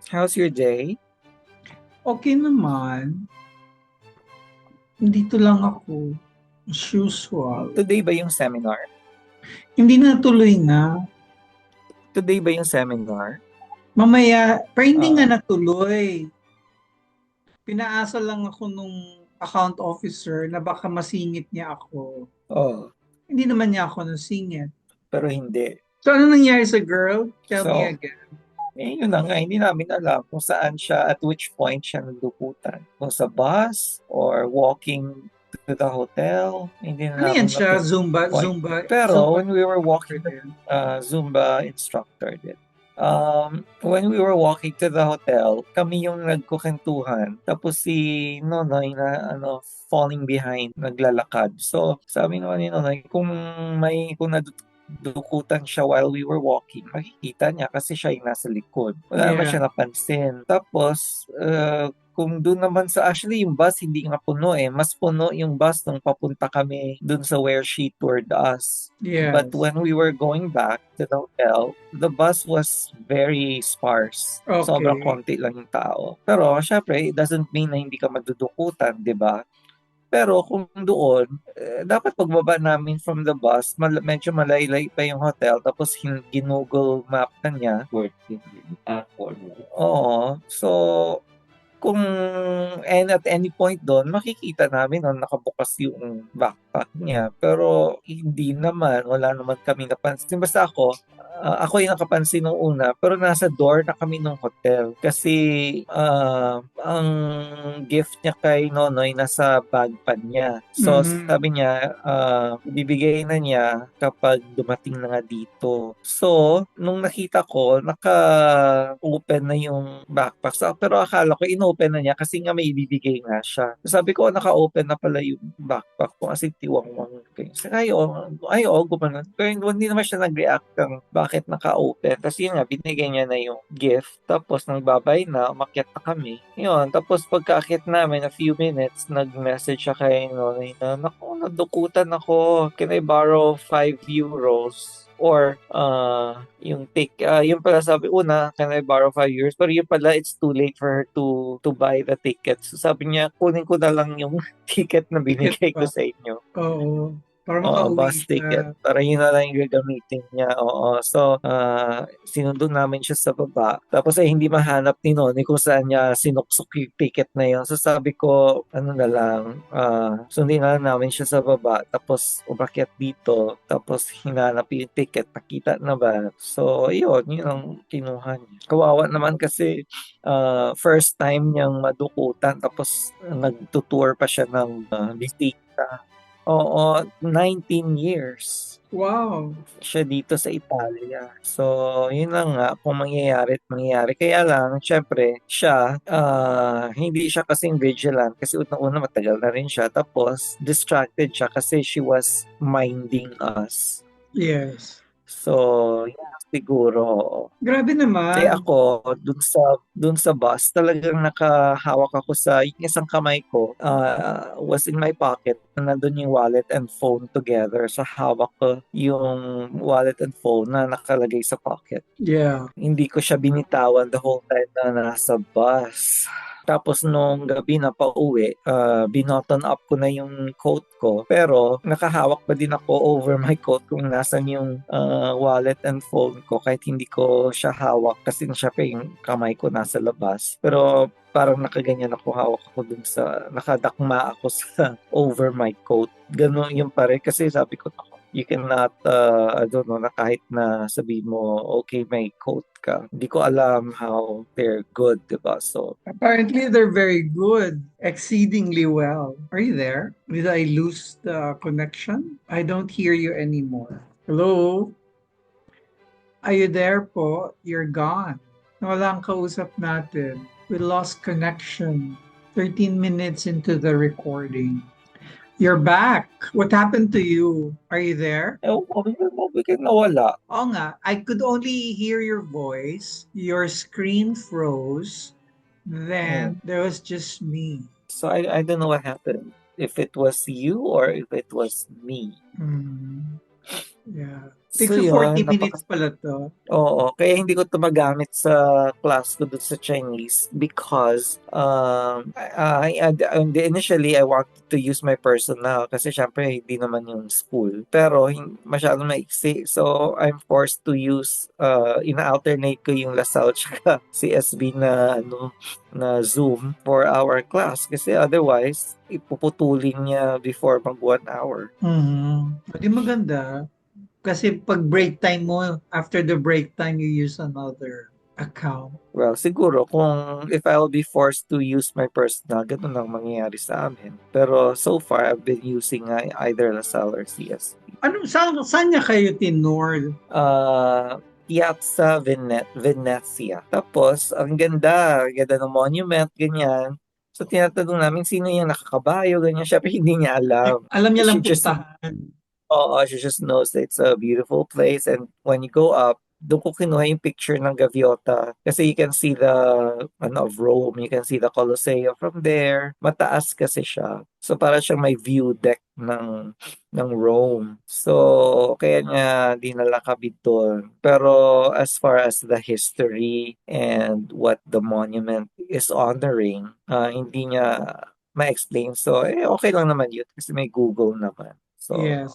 How's your day? Okay naman. Nandito lang ako. As usual. Today ba yung seminar? Hindi na tuloy na. Today ba yung seminar? Mamaya, pero hindi nga Ah, natuloy. Pinaasa lang ako nung account officer na baka masingit niya ako. oh, Hindi naman niya ako nasingit. pero hindi. So, ano nangyari sa girl? Tell me So, again. yun na nga, hindi namin alam kung saan siya, at which point siya naduputan. Kung sa bus or walking to the hotel, hindi Ano na yan namin siya? Zumba, ma-pinpoint. Zumba, Pero Zumba when we were instructor walking, din. Zumba instructor din. When we were walking to the hotel, kami yung nagkukentuhan. Tapos si Nonoy na falling behind, naglalakad. So, sabi naman ni Nonoy, kung nadudukutan siya while we were walking, makikita niya kasi siya yung nasa likod. Wala naman Yeah. siya napansin. Tapos, kung doon naman actually yung bus hindi nga puno eh. Mas puno yung bus nung papunta kami doon sa where she toured us. But Yes. when we were going back to the hotel, the bus was very sparse. Sobrang Okay. konti lang yung tao. Pero syempre, it doesn't mean na hindi ka madudukutan, di ba? Pero kung doon, dapat pagbaba namin from the bus, medyo malaylay pa yung hotel, tapos ginugol map na niya. Worth it. Oo. So, kung at any point doon, makikita namin na nakabukas yung backpack niya. Pero hindi naman, wala naman kami napansin. Basta ako yung nakapansin nung una, pero nasa door na kami ng hotel. Kasi ang gift niya kay Nonoy nasa bag pa niya. So Mm-hmm. sabi niya, bibigay na niya kapag dumating na nga dito. So, nung nakita ko, naka-open na yung backpack. So, pero akala ko in-open na niya kasi nga may ibibigay nga siya. So, sabi ko, naka-open na pala yung backpack ko kasi tiwang-wang kayo. So, gumanon. Pero hindi naman siya nag-react ng bakit naka-open. Kasi yun nga, binigay niya na yung gift. Tapos, nang babay na, umakyat na kami. Yun, tapos pagkakit namin, a few minutes, nag-message siya kay Nonoy na, naku, nadukutan ako. Can I borrow 5 euros? Or yung pala sabi una, can I borrow 5 euros? Pero yung pala, it's too late for her to buy the ticket. So sabi niya, kunin ko na lang yung ticket na Ticket binigay ko pa. sa inyo. Oo. Para Oo, makauwi bus ticket. siya. Para yun na lang yung gagamitin niya. Oo. So, sinundo namin siya sa baba. Tapos hindi mahanap ni Noni kung saan niya sinuksok yung ticket na yun. So sabi ko, ano na lang, sundin na lang namin siya sa baba. Tapos umakyat dito. Tapos hinanap yung ticket. Nakita na ba? So, yun ang kinuha niya. Kawawa naman kasi first time niyang madukutan. Tapos nagtutour pa siya ng bisita. Oo, 19 years Wow. siya dito sa Italia. So, yun na nga, kung mangyayari at mangyayari. Kaya lang, syempre, siya, hindi siya kasing vigilant kasi unang-una matagal na rin siya. Tapos, distracted siya kasi she was minding us. Yes. So, yun siguro. Grabe Eh naman. ako, dun sa bus, talagang nakahawak ako yung isang kamay ko, was in my pocket. Nandun yung wallet and phone together. So hawak ko yung wallet and phone na nakalagay sa pocket. Yeah. Hindi ko siya binitawan the whole time na nasa bus. Tapos nung gabi na pauwi, binoton up ko na yung coat ko. Pero nakahawak pa din ako over my coat kung nasan yung wallet and phone ko kahit hindi ko siya hawak kasi syempre yung kamay ko nasa labas. Pero parang nakaganyan ako, hawak ako dun nakadakma ako sa over my coat. Ganun yung pare kasi sabi ko, you cannot, I don't know, na kahit na sabi mo, okay, may coat ka. Hindi ko alam how they're good, diba? So, Apparently, they're very good, exceedingly well. Are you there? Did I lose the connection? I don't hear you anymore. Hello? Are you there po? You're gone. Nawala ang kausap natin. We lost connection 13 minutes into the recording. You're back. What happened to you? Are you there? ewan ko, biglang nawala. Oo nga, I could only hear your voice. Your screen froze. Hmm. Then there was just me. So, I don't know what happened. If it was you or if it was me. Hmm. Yeah. So Takes a 40 yun, minutes pala to. oo, kaya hindi ko 'to magamit sa class ko dun sa Chinese because, initially I wanted to use my personal kasi siyempre hindi naman yung school. Pero masyadong maiksi. So, I'm forced to use, ina-alternate ko yung LaSalle tsaka CSB na ano, na Zoom for our class kasi otherwise ipuputulin niya before mag 1 hour. Mhm. Di maganda. Kasi pag break time mo, after the break time, you use another account. Well, siguro kung if I will be forced to use my personal, ganun ang mangyayari sa amin. Pero so far, I've been using either LaSalle or CSB. Saan niya kayo tinord? Piazza Venezia. Tapos, ang ganda ng monument, ganyan. So, tinatanong namin sino yung nakakabayo, ganyan. Syempre, hindi niya alam. Alam niya She lang just puntahan. Oo, she just knows that it's a beautiful place and when you go up, doon ko kinuha yung picture ng Gaviota kasi you can see the ano of Rome, you can see the Colosseum from there. Mataas kasi siya. So para siyang may view deck ng Rome. So kaya niya dinala kami doon. Pero as far as the history and what the monument is honoring, hindi niya ma-explain. So okay lang naman yun kasi may Google naman. So Yes.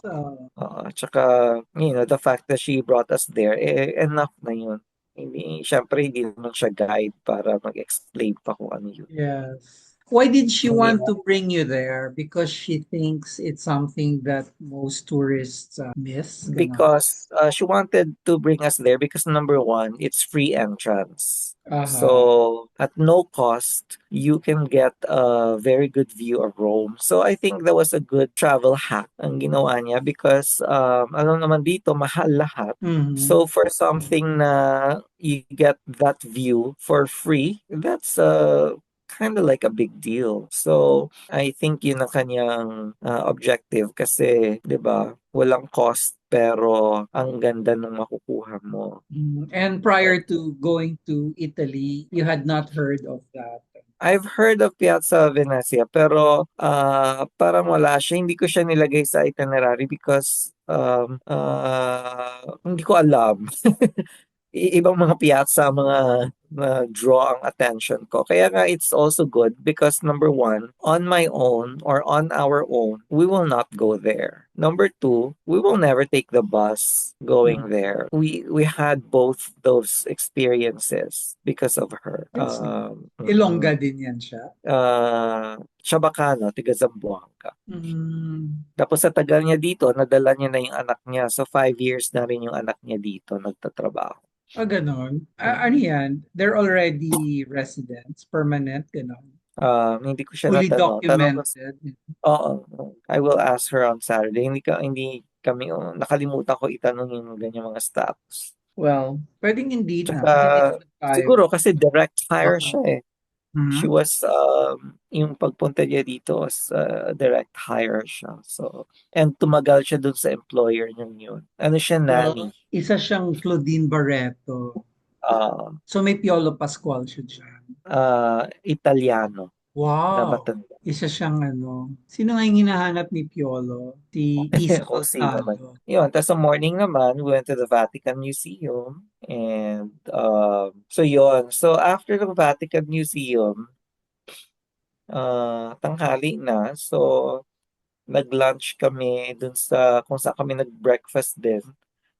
tsaka, the fact that she brought us there, enough na yun. Hindi, syempre hindi naman siya guide para mag-explain pa kung ano yun. Yes. Why did she Hindi want na, to bring you there? Because she thinks it's something that most tourists miss. Ganon. because she wanted to bring us there because number one, it's free entrance. Aha. So at no cost, you can get a very good view of Rome. So I think that was a good travel hack ang ginawa niya because alam naman dito, mahal lahat. Mhm. So for something na you get that view for free, that's kind of like a big deal. So I think yun ang kanyang objective kasi 'di ba, walang cost pero ang ganda ng makukuha mo. And prior to going to Italy, you had not heard of that. I've heard of Piazza Venezia pero parang wala siya. Hindi ko siya nilagay sa itinerary because hindi ko alam. Ibang mga piazza, mga na-draw ang attention ko. Kaya nga it's also good because number one, on my own or on our own, we will not go there. Number two, we will never take the bus Mhm. going there. We had both those experiences because of her. That's Ilongga din yan siya. Chabacano, taga Zamboanga. Mm. Tapos sa tagal niya dito, nadala niya na yung anak niya. So 5 years na rin yung anak niya dito nagtatrabaho. Ganon. Ano Mm. yan? They're already residents, permanent, ganon. Hindi ko siya Fully natanong. Tanong ko, documented. oo, I will ask her on Saturday. Hindi kami, nakalimutan ko itanong yung ganyan mga status. Well, pwedeng hindi na Tsaka, kasi dito tayo. siguro kasi direct hire siya eh. She Mhm. was, yung pagpunta niya dito was direct hire siya. So, and tumagal siya dun sa employer niya yun. Ano siya, nanny. Well, isa siyang Claudine Barreto. Uh, So may Piolo Pascual siya dyan. Italiano na Wow! matanda. Isa siyang ano. Sino nga yung hinahanap ni Piolo? Si Isa Kung sino man. Calzado. Yun, tapos sa morning naman, we went to the Vatican Museum. And, so yun. So, after the Vatican Museum, tanghali na. So, nag-lunch kami dun sa, kung saan kami nag-breakfast din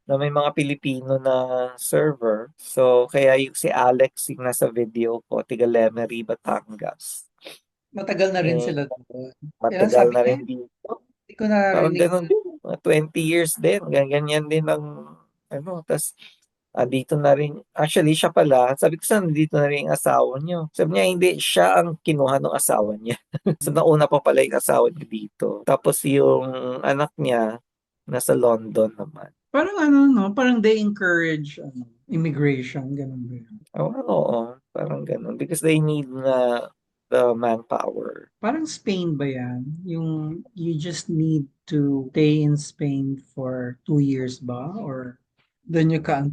na may mga Pilipino na server. So, kaya yung si Alex, yung nasa video ko, tiga Lemery, Batangas. Matagal na rin Eh, sila doon. Kailan matagal sabi na niya? rin dito. Hindi ko Parang narinig. ganun din, mga 20 years din, ganyan din ang, tas, dito na rin, actually, siya pala, sabi ko saan, dito na rin yung asawa niyo. Sabi niya, hindi, siya ang kinuha ng asawa niya. So, nauna pa pala yung asawa niya dito. Tapos, yung anak niya, nasa London naman. Parang ano, no? Parang they encourage immigration. Ganun ba yun? Oo, parang ganun. Because they need the manpower. Parang Spain ba yan? Yung you just need to stay in Spain for 2 years ba? Or then you can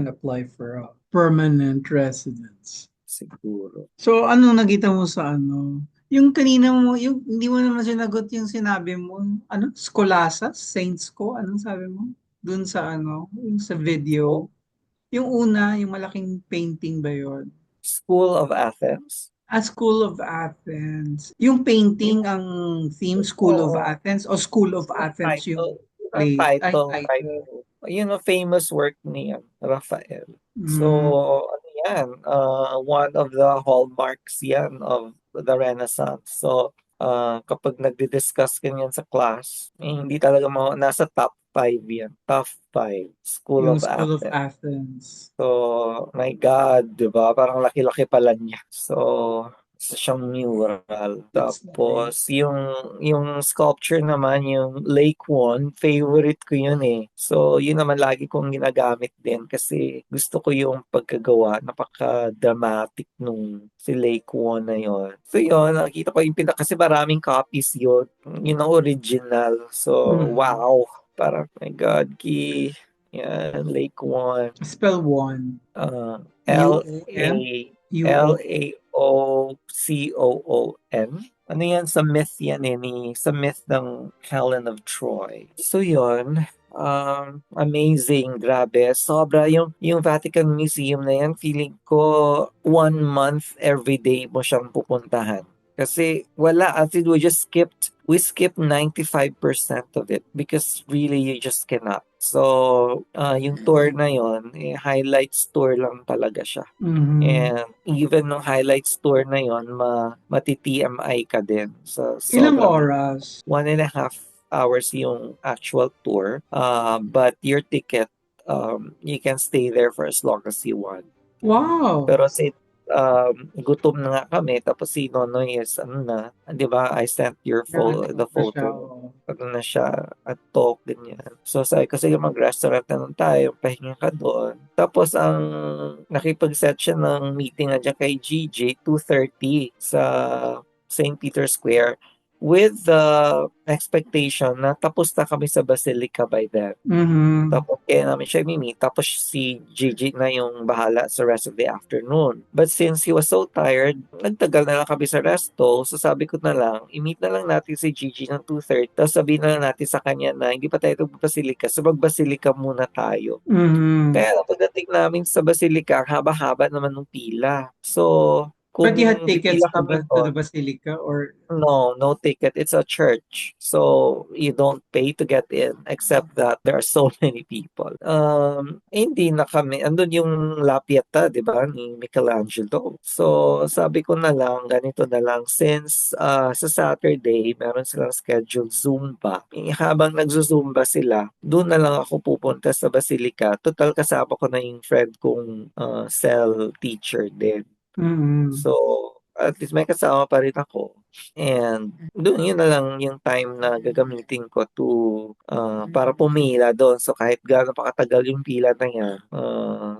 apply for a permanent residence. Siguro. So, anong nakita mo sa ano? Yung kanina mo, hindi mo naman sinagot yung sinabi mo. Ano? Scholasas? Saints ko? Anong sabi mo? dun sa ano, yung sa Oh, video. Yung una, yung malaking painting ba yun? School of Athens. A School of Athens. Yung painting Yung, ang theme School of oo, Athens o School of yung Athens title, yung play, ay title. Yun ang famous work ni Raphael. So, Mm, ano yan, one of the hallmarks yan of the Renaissance. So, kapag nagdi-discuss ganyan sa class, hindi talaga nasa top 5 yan. Top 5, School yung of School of Athens. Athens. So, my God, di ba? Parang laki-laki pala niya. So, isa siyang mural. That's nice. Tapos, yung sculpture naman, yung Lake One, favorite ko yun eh. So, yun naman lagi kong ginagamit din kasi gusto ko yung pagkagawa. Napaka-dramatic nung si Lake One na yun. So, yun, nakita ko yung kasi maraming copies yun. Yun ang original. So, Mm. wow. Parang, my God, yan, Lake One. Spell one. Uh, U-O-M? Laocon. Ano yan? Sa myth yan eh. Sa myth ng Helen of Troy. So yun. Amazing. Grabe. Sobra yung Vatican Museum na yan. Feeling ko 1 month every day mo siyang pupuntahan. Kasi wala. As in, we skipped 95% of it because really you just cannot. So, yung tour na yon, highlights tour lang talaga siya. Mhm. And even nung highlights tour na yon, mati-TMI ka din. So, Ilang sobrang oras? 1.5 hours yung actual tour. But your ticket, you can stay there for as long as you want. Wow! Pero gutom na nga kami, tapos si Nonoy is, ano na, di ba, I sent the Naantok na siya. photo. Oo. Ano na siya, at talk, ganyan. So, sabi ko, sige, mag-restaurant na lang tayo, pahinga ka doon. Tapos, nakipag-set siya ng meeting na dyan kay GJ, 2:30 sa St. Peter's Square with the expectation na tapos na kami sa Basilica by then. Mhm. Tapos kaya namin siya i-meet. Tapos si Gigi na yung bahala sa rest of the afternoon. But since he was so tired, nagtagal na lang kami sa resto. So sabi ko na lang, i-meet na lang natin si Gigi ng 2:30. Tapos sabihin na lang natin sa kanya na hindi pa tayo magbasilika. So magbasilika muna tayo. Mhm. Kaya pagdating namin sa Basilica, ang haba-haba naman ng pila. So But you kung had tickets pipila to kami to the doon, Basilica or no, no ticket. It's a church. So you don't pay to get in except that there are so many people. Hindi na kami. Andun yung La Pieta, di ba, ni Michelangelo. So sabi ko na lang, ganito na lang. Since sa Saturday, meron silang scheduled Zumba. Habang nagzo-Zumba sila, doon na lang ako pupunta sa Basilica. Total kasama ko na yung friend kong cell teacher din. Mhm. So, at least may kasama pa rin ako. And doon, yun na lang yung time na gagamitin ko to para pumila doon. So kahit gaano pa katagal yung pila na yan,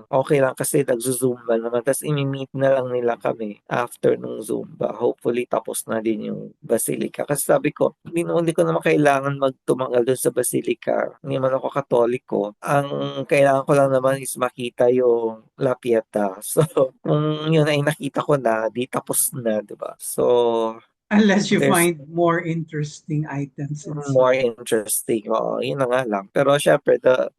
okay lang kasi nagzo-zumba naman. Tapos imi-meet na lang nila kami after nung zumba. Hopefully tapos na din yung Basilica. Kasi sabi ko, hindi ko naman kailangan magtumangal doon sa Basilica. Hindi man ako Katoliko. Ang kailangan ko lang naman is makita yung La Pieta. So, kung yun ay nakita ko na, di tapos na, di ba? So, Unless you there's find more interesting items more inside. interesting. Oo, yun na nga lang. Pero syempre, the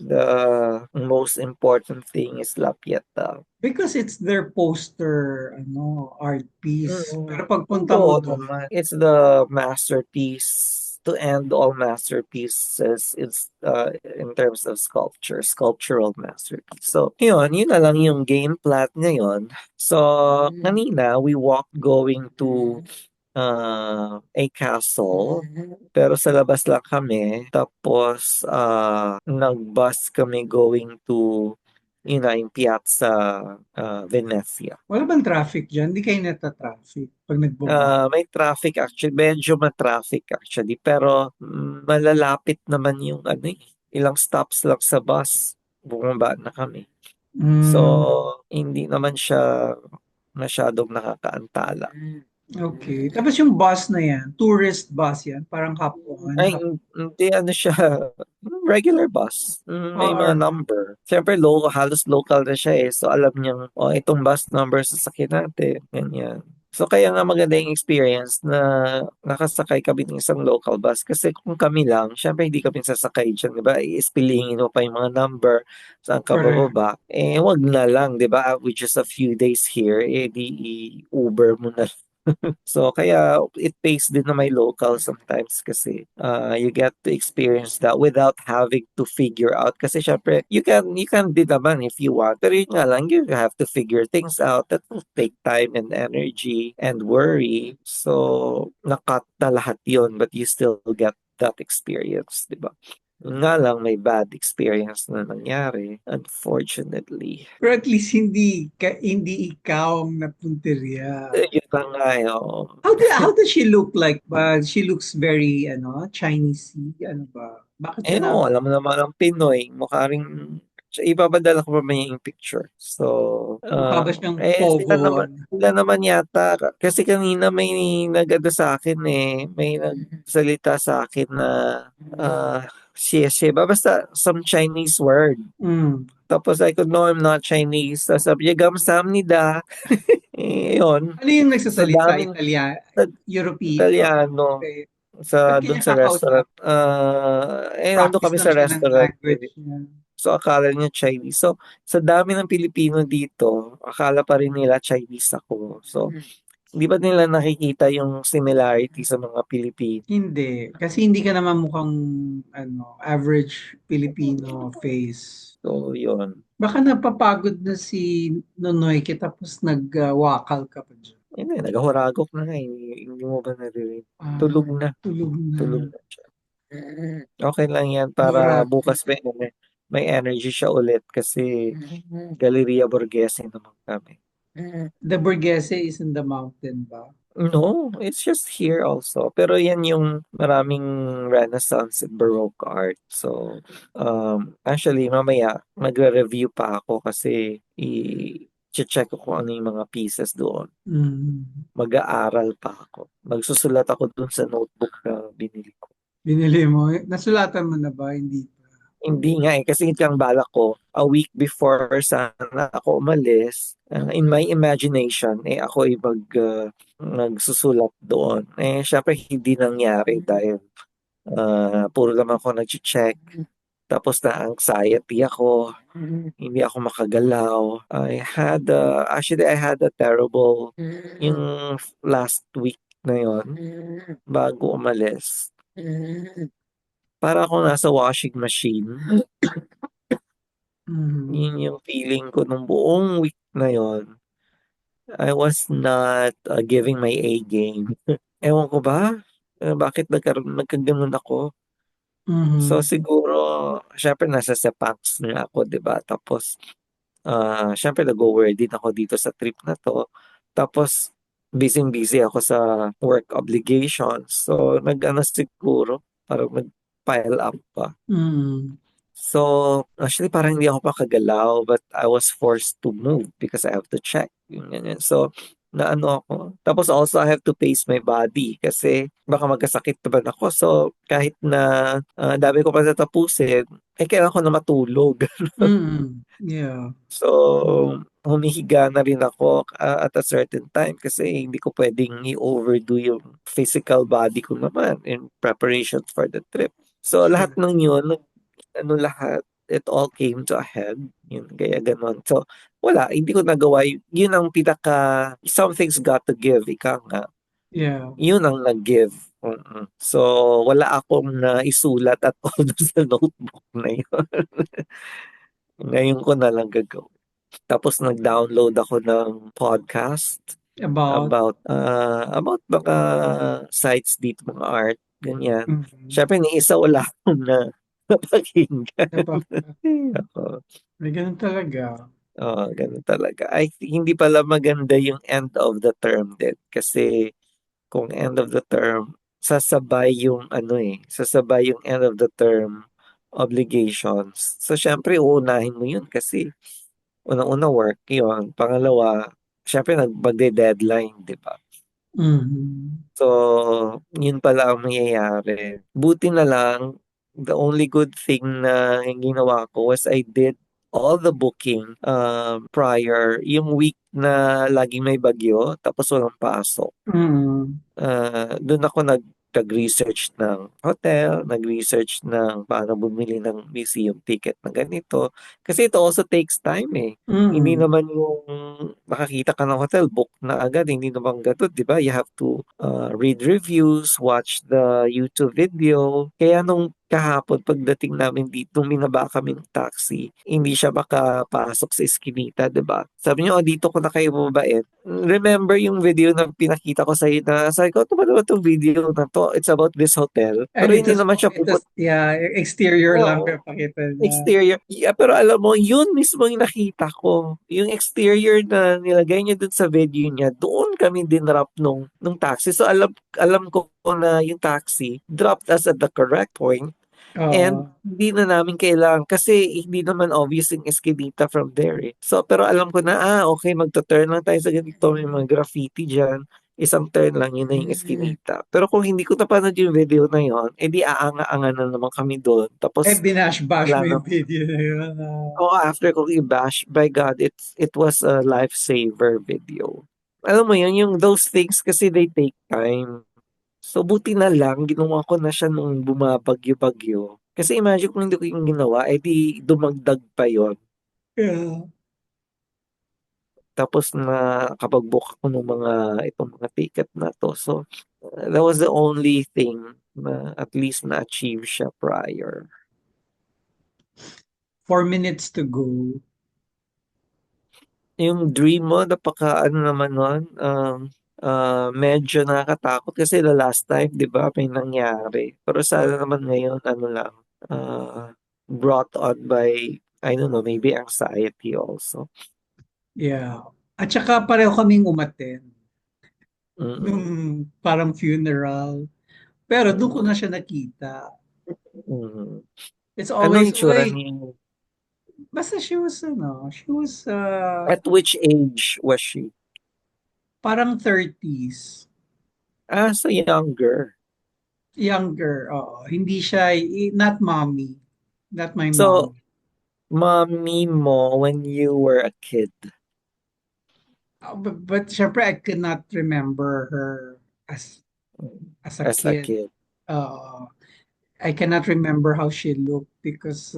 most important thing is La Pieta. Because it's their poster, ano, art piece. Mm, Pero pagpunta mo oo doon, naman. It's the masterpiece to end all masterpieces in terms of sculptural masterpiece. So, yun na lang yung game plan ngayon. So, kanina, we walked going to a castle. Pero sa labas lang kami. Tapos, nag-bus kami going to, yung Piazza Venezia. wala bang traffic dyan? Di kayo nata-traffic pag nagbo-book. May traffic actually, medyo ma-traffic actually. Pero malalapit naman yung ilang stops lang sa bus. Bumaba na kami. So, Mm, hindi naman siya masyadong nakakaantala. okay. Tapos yung bus na yan, tourist bus yan, parang hop on, Ay, hop hindi ano siya, regular bus. May mga or number. Siyempre, halos local na siya eh. So, alam niyang, itong bus number sasakyan natin. Ganyan. So kaya nga maganda yung experience na nakasakay kami ng isang local bus kasi kung kami lang, syempre hindi kami sasakay diyan, 'di ba? Iispilingin mo pa yung mga number, saan ka Correct. bababa. Eh, wag na lang, 'di ba? With just a few days here, eh di Uber mo na. So kaya it pays din na may local sometimes kasi you get to experience that without having to figure out kasi syempre you can din naman if you want pero yun nga lang you have to figure things out that will take time and energy and worry so nakat na lahat yun but you still get that experience, di ba? Yun nga lang may bad experience na nangyari unfortunately. Pero at least hindi ikaw ang napunteriya. Yun lang nga eh, oo. How does she look like? She looks very Chinese-y. Ano ba? Bakit ka Eh, na oo, alam mo naman ang Pinoy, mukha ring ipapadala ko mamaya yung picture. So, mukha ba siyang sila pogo? naman, sila naman yata, kasi kanina may nag-ano sa akin eh, may nagsalita sa akin na, xie basta some Chinese word. Mm. Tapos I could know I'm not Chinese. Tapos sabi niya, gamsamnida. Eh, yun. Ano yung Sa nagsasalita? daming, sa European? Italiano. Okay. Ba't Sa kanya dun sa kakausap? restaurant. Nandun Practice kami lang sa siya ng restaurant. language niya. So, akala niya Chinese. So, sa dami ng Pilipino dito, akala pa rin nila Chinese ako. So, hindi ba nila nakikita yung similarity sa mga Pilipino? Hindi. Kasi hindi ka naman mukhang average Filipino face. So, yun. Baka napapagod na si Nonoy kita tapos nagwakal ka pa dyan. Hindi, nagahuragok na nga. Hindi mo ba naririnig? Tulog na. Tulog na. Tulog na siya. Okay lang yan para Grabe. bukas may energy siya ulit kasi Galleria Borghese naman kami. The Borghese is in the mountain ba? No, it's just here also. Pero yan yung maraming Renaissance and Baroque art. So, actually, mamaya magre-review pa ako kasi i-check ko kung ano yung mga pieces doon. Mm. Mag-aaral pa ako. Magsusulat ako dun sa notebook na binili ko. Binili mo? Nasulatan mo na ba? Hindi pa. Hindi nga eh, kasi ito ang balak ko, a week before sana ako umalis, in my imagination, eh ako ay nagsusulat doon. Eh, syempre hindi nangyari dahil puro naman ako nag-check. Tapos na anxiety ako, hindi ako makagalaw. Actually, I had a terrible, yung last week na yon bago umalis. Para ako nasa washing machine. Mm. Yun yung feeling ko nung buong week na yon. I was not giving my A game. Ewan ko ba? Bakit nagkaganon ako? So Mm. siguro, syempre nasa Sepangs na ako, 'di ba? Tapos syempre nag-worry din ako dito sa trip na 'to. Tapos busy ako sa work obligations. So nag-ano siguro, parang nag-pile up pa. Mm. So, actually parang hindi ako makagalaw but I was forced to move because I have to check. Yung ganyan. So, naano ako. Tapos also I have to pace my body kasi baka magkasakit naman ako. So, kahit na dami ko pa tatapusin, eh kailangan ko na matulog. Mm. Yeah. So, humihiga na rin ako at a certain time kasi hindi ko pwedeng i-overdo yung physical body ko naman in preparation for the trip. So, lahat Sure. ng yun, lahat, it all came to a head. Yun, kaya ganon. So, wala, hindi ko nagawa. Yun ang something's got to give, ika nga. Yeah. Yun ang nag-give. So, wala akong na isulat at all dun sa notebook na yun. Ngayon ko na lang gagawin. Tapos nag-download ako ng podcast About. about mga sites dito, mga art, ganyan. Mm. Siyempre, ni isa wala akong na napakinggan. Diba? Ako. May ganun talaga. Oo, ganun talaga. Hindi pala maganda yung end of the term din. Kasi kung end of the term, sasabay yung end of the term obligations. So, syempre, uunahin mo yun kasi unang-una work yun. Pangalawa, syempre, magde-deadline, di ba? Mm. So, yun pala ang mangyayari. Buti na lang, the only good thing na yung ginawa ko was I did all the booking prior, yung week na laging may bagyo, tapos walang pasok. Mm. Doon ako nag-research ng hotel, nag-research ng paano bumili ng museum ticket na ganito. Kasi it also takes time eh. Hindi Mm. naman yung makakita ka ng hotel, book na agad. Hindi naman ganun, di ba? You have to read reviews, watch the YouTube video. Kaya nung kahapon, pagdating namin dito, nung binaba kami ng taxi, hindi siya makapasok sa Eskinita, di ba? Sabi niyo, dito ko na kayo babae. Remember yung video na pinakita ko sa'yo na sabi ko, ito ba naman itong video na to? It's about this hotel. And Pero hindi naman siya yeah, exterior lang Oo, pinapakita niya. exterior. Yeah, pero alam mo, yun mismo yung nakita ko. Yung exterior na nilagay niya dun sa video niya, doon kami dinrop nung taxi. So alam ko na yung taxi dropped us at the correct point. And Oo. hindi na namin kailangan kasi hindi naman obvious yung Eskinita from there eh. So pero alam ko na okay, magto-turn lang tayo sa ganito, may mga graffiti diyan. Isang turn lang yun na yung Eskinita. Pero kung hindi ko napanood yung video na yon, edi aanga-anga na naman kami doon. Eh, Tapos binash-bash mo wala na. yung video na yun. Oh, after kong i-bash, by God, it was a lifesaver video. Alam mo yun, yung those things kasi they take time. So, buti na lang, ginawa ko na siya nung bumabagyo-bagyo. Kasi imagine kung hindi ko yung ginawa, edi dumagdag pa yon. Yeah. Tapos na kapag book ako ng itong mga ticket na to. So, that was the only thing na at least na-achieve siya prior. 4 minutes to go. Yung dream mo, napaka ano naman nun, medyo nakakatakot kasi the last time, di ba, may nangyari. Pero sana naman ngayon, ano lang, brought on by, I don't know, maybe anxiety also. Yeah. At saka pareho kaming umaten nung Mm-mm. parang funeral. Pero doon ko na Mm-mm. siya nakita. Mm-mm. It's Anong always, itsura uy, niya? basta she was At which age was she? parang 30s. So younger. Younger, oo. Hindi siya, not mommy. Not my So, mom. mommy mo when you were a kid. But syempre, I could not remember her as as a As a kid. kid. Uh, I cannot remember how she looked because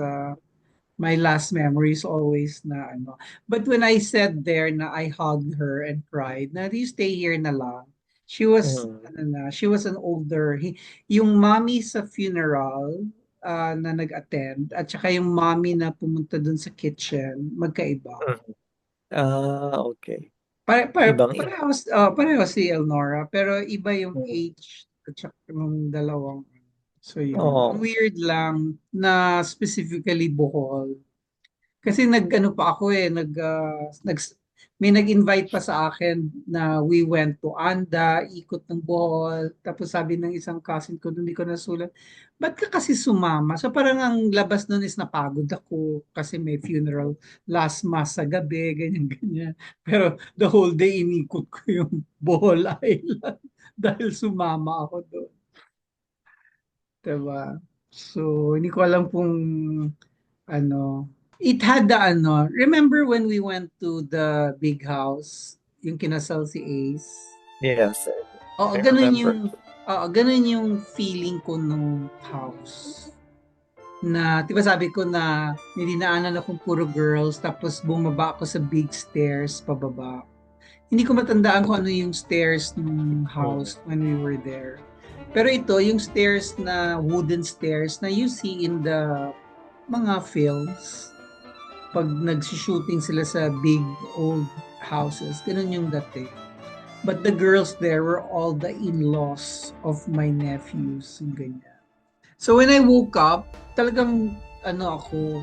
my last memory is always na ano. But when I said there na I hugged her and cried, na you stay here na lang. She was Mm. ano na, she was an older yung mommy sa funeral na nag-attend at saka yung mommy na pumunta dun sa kitchen, magkaiba. Mm. Okay. Ibang-iba. Pareho si Elnora, pero iba yung age at saka ng dalawang. So yun. Ang Oh. weird lang na specifically Bohol. Kasi nag-ano pa ako may nag-invite pa sa akin na we went to Anda, ikot ng Bohol. Tapos sabi ng isang cousin ko, hindi ko nasulat, ba't ka kasi sumama? So parang ang labas nun is napagod ako kasi may funeral last mass sa gabi, ganyan-ganyan. Pero the whole day inikot ko yung Bohol Island dahil sumama ako doon. Diba? So, hindi ko alam kung ano, it had the ano, remember when we went to the big house, yung kinasal si Ace? Yes, Oo, I remember. ganun yung feeling ko nung house. Na, di ba sabi ko na nidinaanan akong puro girls, tapos bumaba ako sa big stairs pababa. Hindi ko matandaan kung ano yung stairs ng Mm. house when we were there. Pero ito, yung stairs na wooden stairs na you see in the mga films pag nag-shooting sila sa big old houses. Ganun yung dati. But the girls there were all the in-laws of my nephews. Yung ganyan. So when I woke up, talagang ano ako,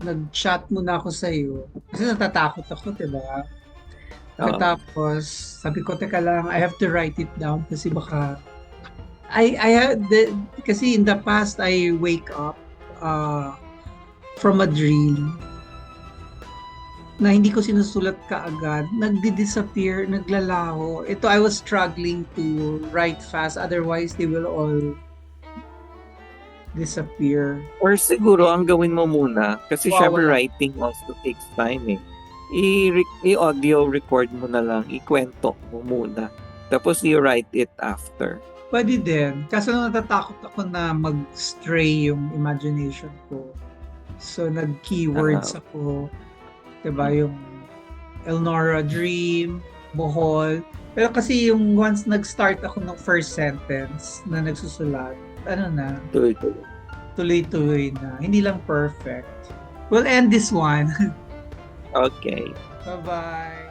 nag-chat muna ako sa iyo. Kasi natatakot ako, diba? Oo. Katapos, sabi ko, teka lang, I have to write it down kasi baka kasi in the past I wake up uh, from a dream na hindi ko sinusulat kaagad, nagdi-disappear, naglalaho. Ito, I was struggling to write fast, otherwise they will all disappear. Or siguro, ang gawin mo muna, kasi syempre Wawala. writing also takes time eh. I-audio record mo na lang, ikwento mo muna. Tapos i-write it after. Pwede din. Kaso natatakot ako na mag-stray yung imagination ko. So, nag-keywords Ah, ako. Diba? Yung Elnora Dream, Bohol. Pero kasi yung once nag-start ako ng first sentence na nagsusulat, ano na, tuloy-tuloy. tuloy-tuloy na. Hindi lang perfect. We'll end this one. Okay. Bye-bye.